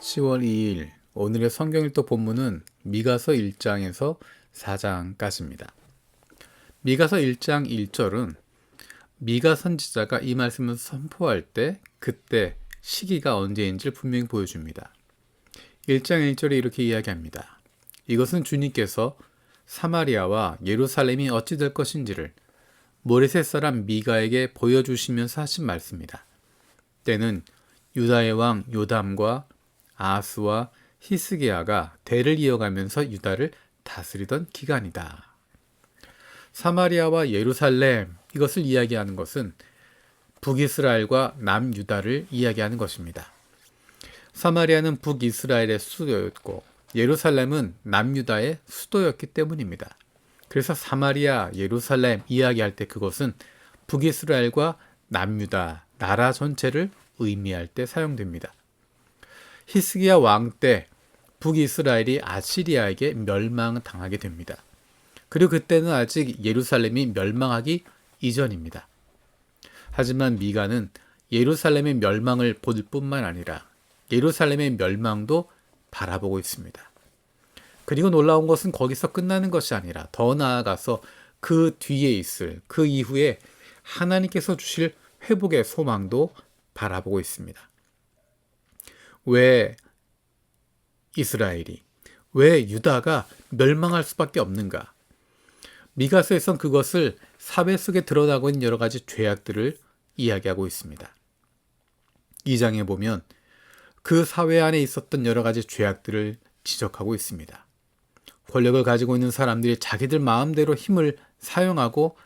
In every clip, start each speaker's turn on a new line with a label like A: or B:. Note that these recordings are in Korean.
A: 10월 2일 오늘의 성경일도 본문은 미가서 1장에서 4장까지입니다. 미가서 1장 1절은 미가 선지자가 이 말씀을 선포할 때 그때 시기가 언제인지를 분명히 보여줍니다. 1장 1절에 이렇게 이야기합니다. 이것은 주님께서 사마리아와 예루살렘이 어찌 될 것인지를 모레셋 사람 미가에게 보여주시면서 하신 말씀입니다. 때는 유다의 왕 요담과 아하스와 히스기야가 대를 이어가면서 유다를 다스리던 기간이다. 사마리아와 예루살렘, 이것을 이야기하는 것은 북이스라엘과 남유다를 이야기하는 것입니다. 사마리아는 북이스라엘의 수도였고 예루살렘은 남유다의 수도였기 때문입니다. 그래서 사마리아, 예루살렘 이야기할 때 그것은 북이스라엘과 남유다, 나라 전체를 의미할 때 사용됩니다. 히스기야 왕 때 북이스라엘이 아시리아에게 멸망당하게 됩니다. 그리고 그때는 아직 예루살렘이 멸망하기 이전입니다. 하지만 미가는 예루살렘의 멸망을 볼 뿐만 아니라 예루살렘의 멸망도 바라보고 있습니다. 그리고 놀라운 것은 거기서 끝나는 것이 아니라 더 나아가서 그 뒤에 있을, 그 이후에 하나님께서 주실 회복의 소망도 바라보고 있습니다. 왜 이스라엘이, 왜 유다가 멸망할 수밖에 없는가? 미가서에선 그것을 사회 속에 드러나고 있는 여러 가지 죄악들을 이야기하고 있습니다. 2장에 보면 그 사회 안에 있었던 여러 가지 죄악들을 지적하고 있습니다. 권력을 가지고 있는 사람들이 자기들 마음대로 힘을 사용하고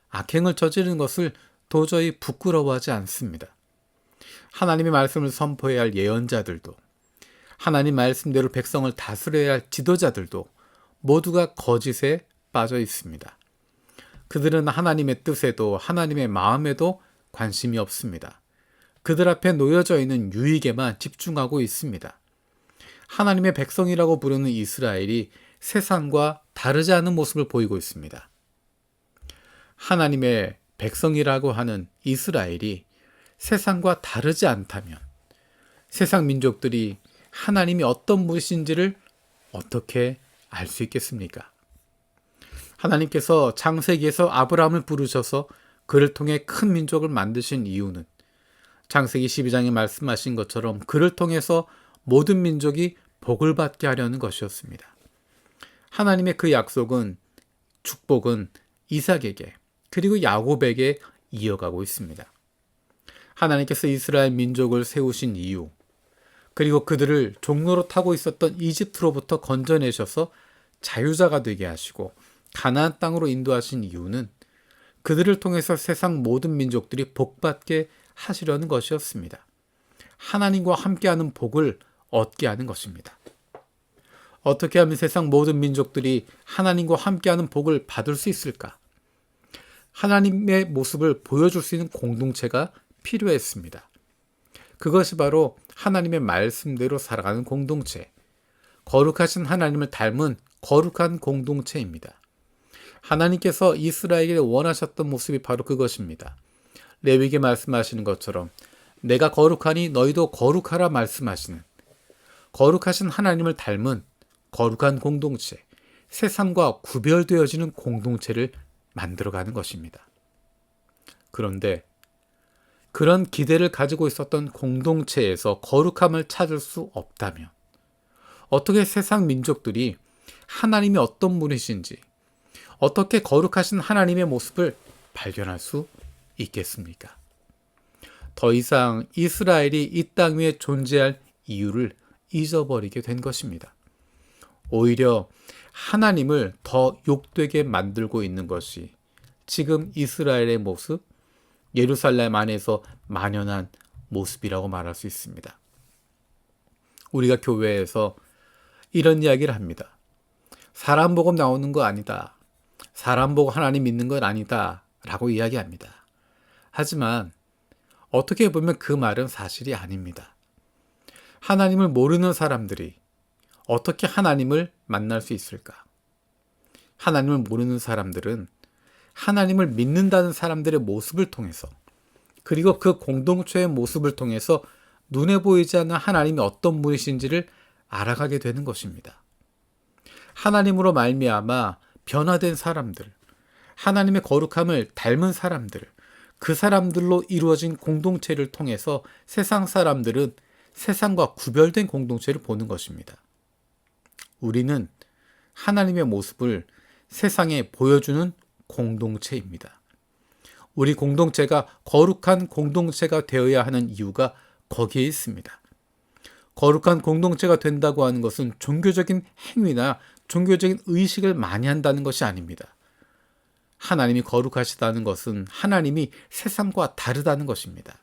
A: 악행을 저지르는 것을 도저히 부끄러워하지 않습니다. 하나님의 말씀을 선포해야 할 예언자들도, 하나님 말씀대로 백성을 다스려야 할 지도자들도 모두가 거짓에 빠져 있습니다. 그들은 하나님의 뜻에도 하나님의 마음에도 관심이 없습니다. 그들 앞에 놓여져 있는 유익에만 집중하고 있습니다. 하나님의 백성이라고 부르는 이스라엘이 세상과 다르지 않은 모습을 보이고 있습니다. 하나님의 백성이라고 하는 이스라엘이 세상과 다르지 않다면 세상 민족들이 하나님이 어떤 분이신지를 어떻게 알 수 있겠습니까? 하나님께서 창세기에서 아브라함을 부르셔서 그를 통해 큰 민족을 만드신 이유는 창세기 12장에 말씀하신 것처럼 그를 통해서 모든 민족이 복을 받게 하려는 것이었습니다. 하나님의 그 약속은, 축복은 이삭에게 그리고 야곱에게 이어가고 있습니다. 하나님께서 이스라엘 민족을 세우신 이유, 그리고 그들을 종로로 타고 있었던 이집트로부터 건져내셔서 자유자가 되게 하시고 가나안 땅으로 인도하신 이유는 그들을 통해서 세상 모든 민족들이 복받게 하시려는 것이었습니다. 하나님과 함께하는 복을 얻게 하는 것입니다. 어떻게 하면 세상 모든 민족들이 하나님과 함께하는 복을 받을 수 있을까? 하나님의 모습을 보여줄 수 있는 공동체가 필요했습니다. 그것이 바로 하나님의 말씀대로 살아가는 공동체, 거룩하신 하나님을 닮은 거룩한 공동체입니다. 하나님께서 이스라엘에게 원하셨던 모습이 바로 그것입니다. 레위기에 말씀하시는 것처럼 내가 거룩하니 너희도 거룩하라 말씀하시는 거룩하신 하나님을 닮은 거룩한 공동체, 세상과 구별되어지는 공동체를 만들어가는 것입니다. 그런데 그런 기대를 가지고 있었던 공동체에서 거룩함을 찾을 수 없다면 어떻게 세상 민족들이 하나님이 어떤 분이신지, 어떻게 거룩하신 하나님의 모습을 발견할 수 있겠습니까? 더 이상 이스라엘이 이 땅 위에 존재할 이유를 잊어버리게 된 것입니다. 오히려 하나님을 더 욕되게 만들고 있는 것이 지금 이스라엘의 모습, 예루살렘 안에서 만연한 모습이라고 말할 수 있습니다. 우리가 교회에서 이런 이야기를 합니다. 사람 보고 나오는 거 아니다. 사람 보고 하나님 믿는 건 아니다. 라고 이야기합니다. 하지만 어떻게 보면 그 말은 사실이 아닙니다. 하나님을 모르는 사람들이 어떻게 하나님을 만날 수 있을까? 하나님을 모르는 사람들은 하나님을 믿는다는 사람들의 모습을 통해서, 그리고 그 공동체의 모습을 통해서 눈에 보이지 않는 하나님이 어떤 분이신지를 알아가게 되는 것입니다. 하나님으로 말미암아 변화된 사람들, 하나님의 거룩함을 닮은 사람들, 그 사람들로 이루어진 공동체를 통해서 세상 사람들은 세상과 구별된 공동체를 보는 것입니다. 우리는 하나님의 모습을 세상에 보여주는 공동체입니다. 우리 공동체가 거룩한 공동체가 되어야 하는 이유가 거기에 있습니다. 거룩한 공동체가 된다고 하는 것은 종교적인 행위나 종교적인 의식을 많이 한다는 것이 아닙니다. 하나님이 거룩하시다는 것은 하나님이 세상과 다르다는 것입니다.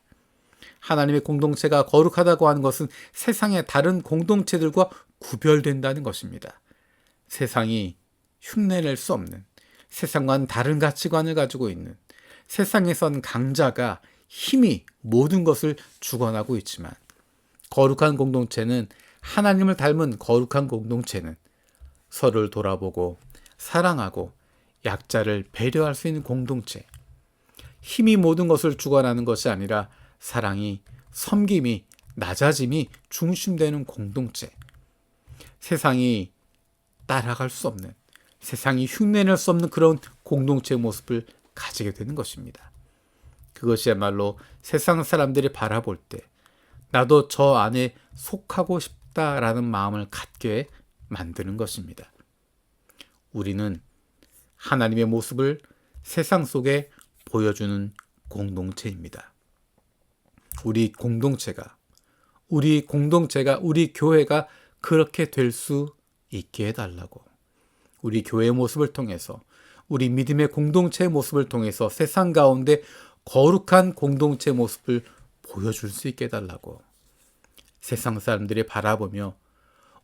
A: 하나님의 공동체가 거룩하다고 하는 것은 세상의 다른 공동체들과 구별된다는 것입니다. 세상이 흉내낼 수 없는, 세상과는 다른 가치관을 가지고 있는, 세상에선 강자가 힘이 모든 것을 주관하고 있지만, 거룩한 공동체는, 하나님을 닮은 거룩한 공동체는 서로를 돌아보고 사랑하고 약자를 배려할 수 있는 공동체, 힘이 모든 것을 주관하는 것이 아니라 사랑이, 섬김이, 낮아짐이 중심되는 공동체, 세상이 따라갈 수 없는, 세상이 흉내낼 수 없는 그런 공동체의 모습을 가지게 되는 것입니다. 그것이야말로 세상 사람들이 바라볼 때 나도 저 안에 속하고 싶다라는 마음을 갖게 만드는 것입니다. 우리는 하나님의 모습을 세상 속에 보여주는 공동체입니다. 우리 공동체가, 우리 교회가 그렇게 될 수 있게 해달라고, 우리 교회의 모습을 통해서, 우리 믿음의 공동체의 모습을 통해서 세상 가운데 거룩한 공동체의 모습을 보여줄 수 있게 해달라고, 세상 사람들이 바라보며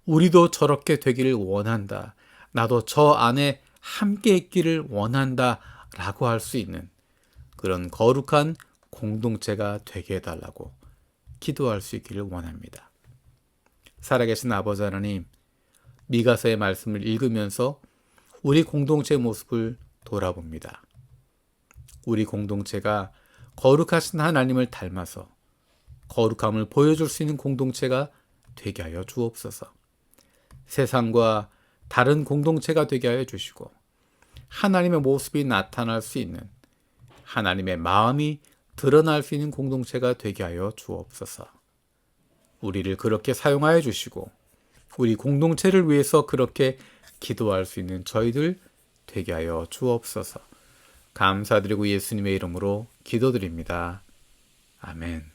A: 우리도 저렇게 되기를 원한다, 나도 저 안에 함께 있기를 원한다 라고 할 수 있는 그런 거룩한 공동체가 되게 해달라고 기도할 수 있기를 원합니다. 살아계신 아버지 하나님, 미가서의 말씀을 읽으면서 우리 공동체의 모습을 돌아봅니다. 우리 공동체가 거룩하신 하나님을 닮아서 거룩함을 보여줄 수 있는 공동체가 되게 하여 주옵소서. 세상과 다른 공동체가 되게 하여 주시고 하나님의 모습이 나타날 수 있는, 하나님의 마음이 드러날 수 있는 공동체가 되게 하여 주옵소서. 우리를 그렇게 사용하여 주시고 우리 공동체를 위해서 그렇게 기도할 수 있는 저희들 되게 하여 주옵소서. 감사드리고 예수님의 이름으로 기도드립니다. 아멘.